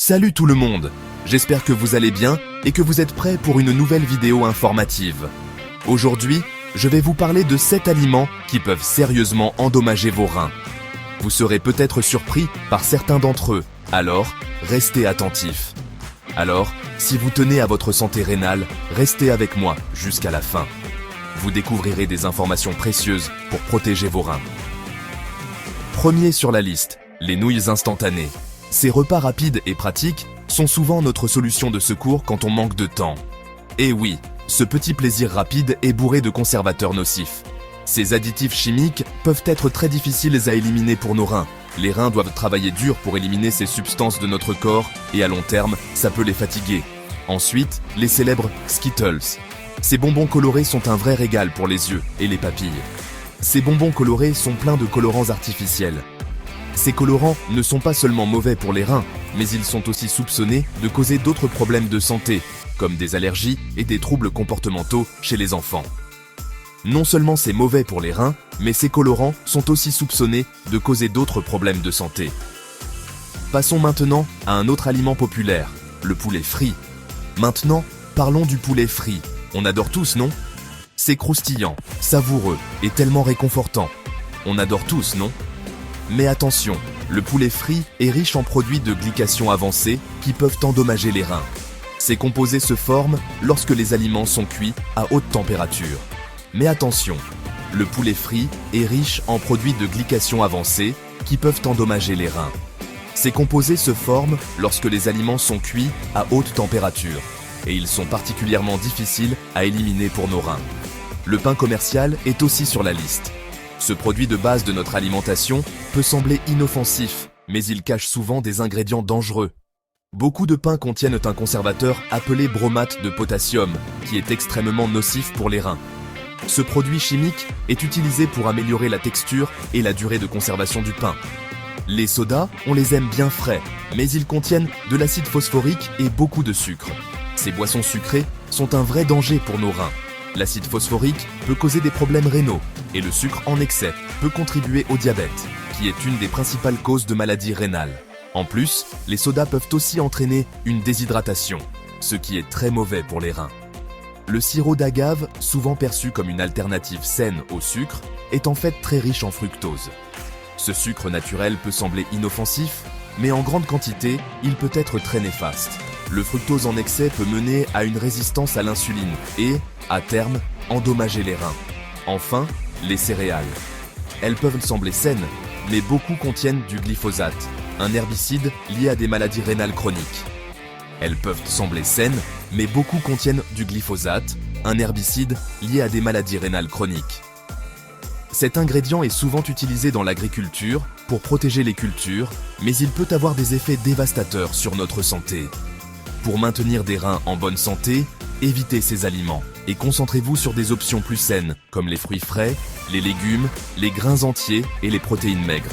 Salut tout le monde, j'espère que vous allez bien et que vous êtes prêts pour une nouvelle vidéo informative. Aujourd'hui, je vais vous parler de 7 aliments qui peuvent sérieusement endommager vos reins. Vous serez peut-être surpris par certains d'entre eux, alors restez attentifs. Alors, si vous tenez à votre santé rénale, restez avec moi jusqu'à la fin. Vous découvrirez des informations précieuses pour protéger vos reins. Premier sur la liste, les nouilles instantanées. Ces repas rapides et pratiques sont souvent notre solution de secours quand on manque de temps. Et oui, ce petit plaisir rapide est bourré de conservateurs nocifs. Ces additifs chimiques peuvent être très difficiles à éliminer pour nos reins. Les reins doivent travailler dur pour éliminer ces substances de notre corps et à long terme, ça peut les fatiguer. Ensuite, les célèbres Skittles. Ces bonbons colorés sont un vrai régal pour les yeux et les papilles. Ces bonbons colorés sont pleins de colorants artificiels. Ces colorants ne sont pas seulement mauvais pour les reins, mais ils sont aussi soupçonnés de causer d'autres problèmes de santé, comme des allergies et des troubles comportementaux chez les enfants. Non seulement c'est mauvais pour les reins, mais ces colorants sont aussi soupçonnés de causer d'autres problèmes de santé. Passons maintenant à un autre aliment populaire, le poulet frit. Maintenant, parlons du poulet frit. On adore tous, non? C'est croustillant, savoureux et tellement réconfortant. On adore tous, non? Mais attention, le poulet frit est riche en produits de glycation avancée qui peuvent endommager les reins. Ces composés se forment lorsque les aliments sont cuits à haute température. Mais attention, le poulet frit est riche en produits de glycation avancée qui peuvent endommager les reins. Ces composés se forment lorsque les aliments sont cuits à haute température et ils sont particulièrement difficiles à éliminer pour nos reins. Le pain commercial est aussi sur la liste. Ce produit de base de notre alimentation peut sembler inoffensif, mais il cache souvent des ingrédients dangereux. Beaucoup de pains contiennent un conservateur appelé bromate de potassium, qui est extrêmement nocif pour les reins. Ce produit chimique est utilisé pour améliorer la texture et la durée de conservation du pain. Les sodas, on les aime bien frais, mais ils contiennent de l'acide phosphorique et beaucoup de sucre. Ces boissons sucrées sont un vrai danger pour nos reins. L'acide phosphorique peut causer des problèmes rénaux et le sucre en excès peut contribuer au diabète, qui est une des principales causes de maladies rénales. En plus, les sodas peuvent aussi entraîner une déshydratation, ce qui est très mauvais pour les reins. Le sirop d'agave, souvent perçu comme une alternative saine au sucre, est en fait très riche en fructose. Ce sucre naturel peut sembler inoffensif, mais en grande quantité, il peut être très néfaste. Le fructose en excès peut mener à une résistance à l'insuline et, à terme, endommager les reins. Enfin, les céréales. Elles peuvent sembler saines, mais beaucoup contiennent du glyphosate, un herbicide lié à des maladies rénales chroniques. Elles peuvent sembler saines, mais beaucoup contiennent du glyphosate, un herbicide lié à des maladies rénales chroniques. Cet ingrédient est souvent utilisé dans l'agriculture pour protéger les cultures, mais il peut avoir des effets dévastateurs sur notre santé. Pour maintenir des reins en bonne santé, évitez ces aliments et concentrez-vous sur des options plus saines comme les fruits frais, les légumes, les grains entiers et les protéines maigres.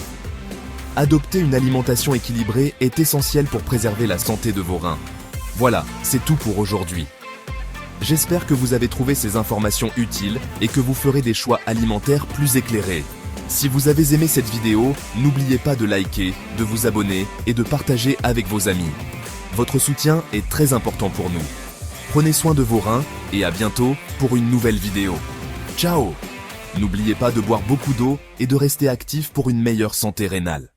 Adopter une alimentation équilibrée est essentiel pour préserver la santé de vos reins. Voilà, c'est tout pour aujourd'hui. J'espère que vous avez trouvé ces informations utiles et que vous ferez des choix alimentaires plus éclairés. Si vous avez aimé cette vidéo, n'oubliez pas de liker, de vous abonner et de partager avec vos amis. Votre soutien est très important pour nous. Prenez soin de vos reins et à bientôt pour une nouvelle vidéo. Ciao! N'oubliez pas de boire beaucoup d'eau et de rester actif pour une meilleure santé rénale.